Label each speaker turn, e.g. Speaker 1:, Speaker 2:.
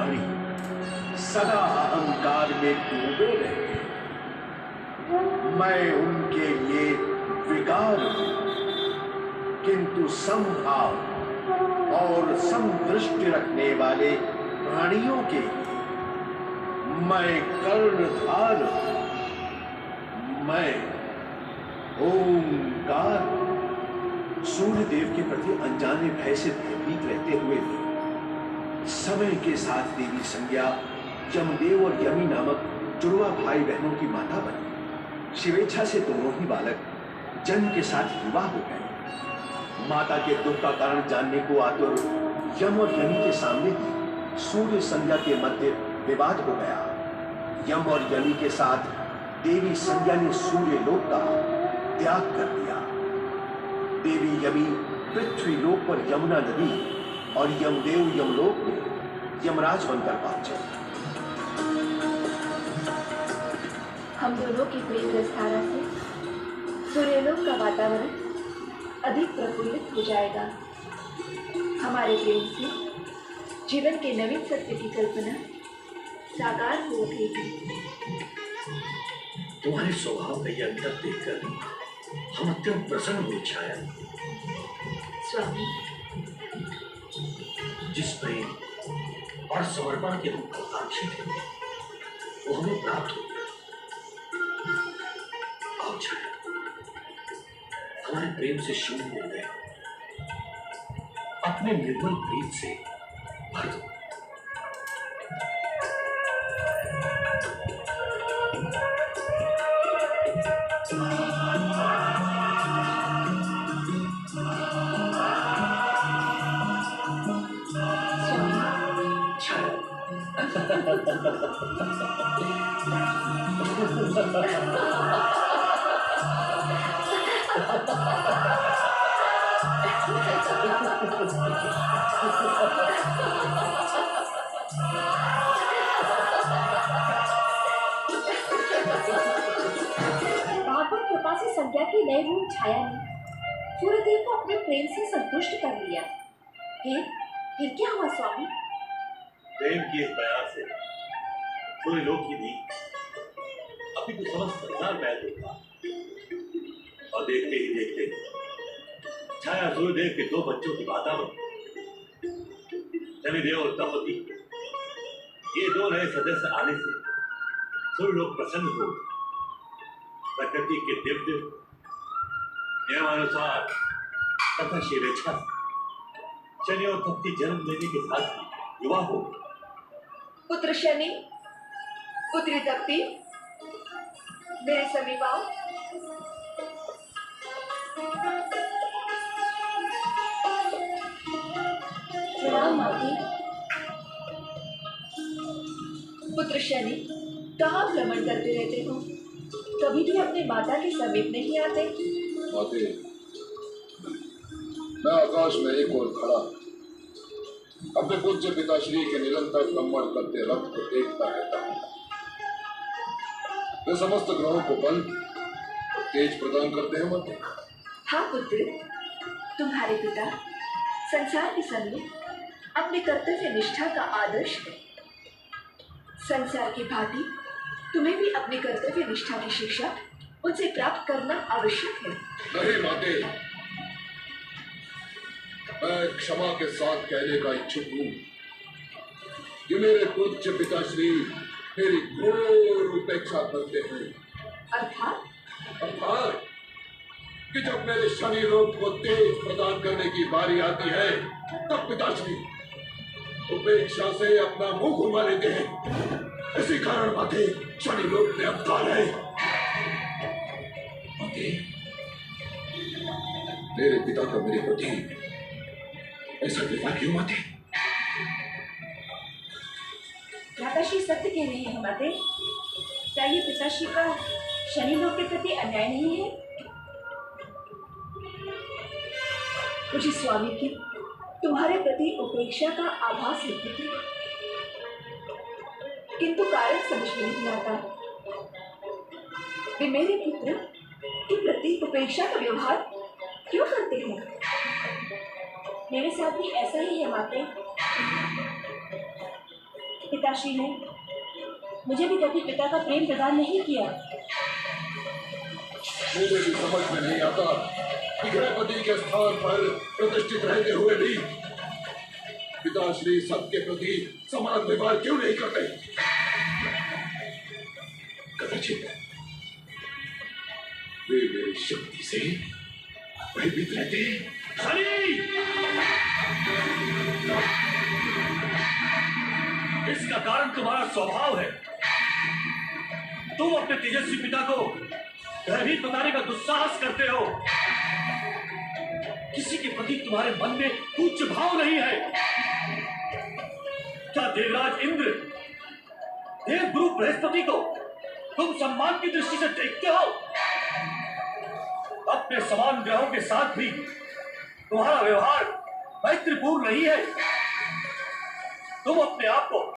Speaker 1: प्राणी सदा अहंकार में डूबे रहते हैं। मैं उनके लिए विकार हूं, किंतु समभाव और समदृष्टि रखने वाले प्राणियों के लिए मैं कर्णधार हूं। मैं ओंकार सूर्यदेव के प्रति अनजाने भय से भयभीत रहते हुए भी समय के साथ देवी संज्ञा यमदेव और यमी नामक जुड़वा भाई बहनों की माता बनी। शिवेच्छा से दोनों ही बालक जन्म के साथ युवा हो गए। माता के दुख का कारण जानने को आतुर यम और यमी के सामने ही सूर्य संज्ञा के मध्य विवाद हो गया। यम और यमी के साथ देवी संज्ञा ने सूर्य लोक का त्याग कर दिया। देवी यमी पृथ्वी लोक पर यमुना नदी और यमदेव यमलोक में यमराज बनकर पहुंचे।
Speaker 2: हम दोनों की प्रेम विस्तारा से सूर्यलोक का वातावरण अधिक प्रफुल्लित हो जाएगा। हमारे प्रेम से जीवन के नवीन सत्य की कल्पना साकार हो उठेगी।
Speaker 3: तुम्हारे स्वभाव का यह अंतर देखकर हम अत्यंत प्रसन्न हुए छाया।
Speaker 2: स्वामी,
Speaker 3: जिस प्रेम और समर्पण के हम आकांक्षी थे वो हमें प्राप्त हो गया। आओ छाया, हमारे प्रेम से शून्य हो गया, अपने निर्मल प्रीत से भर दो।
Speaker 2: भागवत कृपा से संज्ञा की नई रूप छाया ने सूर्यदेव को अपने प्रेम से संतुष्ट कर लिया। फिर क्या हुआ स्वामी?
Speaker 3: प्रेम की इस बयान से सूर्यलोक की भी अभी तो समस्त संसार पैदा होगा और देखते ही देखते छाया सूर्यदेव के दो बच्चों की माता बनी। शनिदेव और तपति ये दो नए सदस्य आने से सूर्यलोक प्रसन्न हो। प्रकृति के दिव्य नियमानुसार तथा शिवेच्छा शनि और तपति जन्म लेने के साथ ही युवा हो।
Speaker 2: पुत्र शनि, पुत्री तपती, मेरे समीप आओ। प्रणाम माती। पुत्र शनि, कहाँ भ्रमण करते रहते हो? कभी भी अपने माता के समीप नहीं आते।
Speaker 4: माते, मैं आकाश में एक ओर खड़ा अपने पूज्य पिताश्री के निरंतर भ्रमण करते रथ को देखता रहता हूँ। वे समस्त ग्रहों को बल और तेज प्रदान करते हैं माते।
Speaker 2: हाँ पुत्र, तुम्हारे पिता संसार के सामने अपने कर्तव्य निष्ठा का आदर्श है। संसार की भांति तुम्हें भी अपने कर्तव्य निष्ठा की शिक्षा उनसे प्राप्त करना आवश्यक है।
Speaker 4: नहीं माते, मैं क्षमा के साथ कहने का इच्छुक हूँ कि मेरे पूज्य पिताश्री मेरी घोर उपेक्षा करते हैं।
Speaker 2: अर्थात
Speaker 4: कि जब मेरे शनि लोक को तेज प्रदान करने की बारी आती है तब पिताश्री उपेक्षा से अपना मुंह घुमा लेते हैं। इसी कारण माते शनि लोक में अवतार है। माते, मेरे पिता का मेरे प्रति ऐसा व्यवहार क्यों माते?
Speaker 2: माताश्री सत्य कह रही है माते। क्या ये पिताश्री का शनि लोक के प्रति अन्याय नहीं है? मुझे स्वामी की तुम्हारे प्रति उपेक्षा का आभास है पुत्र, किंतु कारण समझ में नहीं आता। वे मेरे पुत्र के प्रति उपेक्षा का व्यवहार क्यों करते हैं? मेरे साथ भी ऐसा ही है माते। पिताश्री ने मुझे भी कभी पिता का प्रेम प्रदान नहीं किया।
Speaker 4: मुझे भी समझ में नहीं आता कि गृहपति के स्थान पर प्रतिष्ठित रहते हुए भी पिताश्री सबके प्रति समान व्यवहार क्यों नहीं करते। कदाचित वे मेरी शक्ति से भयभीत रहते हैं।
Speaker 3: इसका कारण तुम्हारा स्वभाव है। तुम अपने तेजस्वी पिता को भयभीत बताने का दुस्साहस करते हो। किसी के प्रति तुम्हारे मन में उच्च भाव नहीं है। क्या देवराज इंद्र, देवगुरु बृहस्पति को तुम सम्मान की दृष्टि से देखते हो? अपने समान ग्रहों के साथ भी तुम्हारा व्यवहार मैत्रीपूर्ण नहीं है। तुम अपने आप को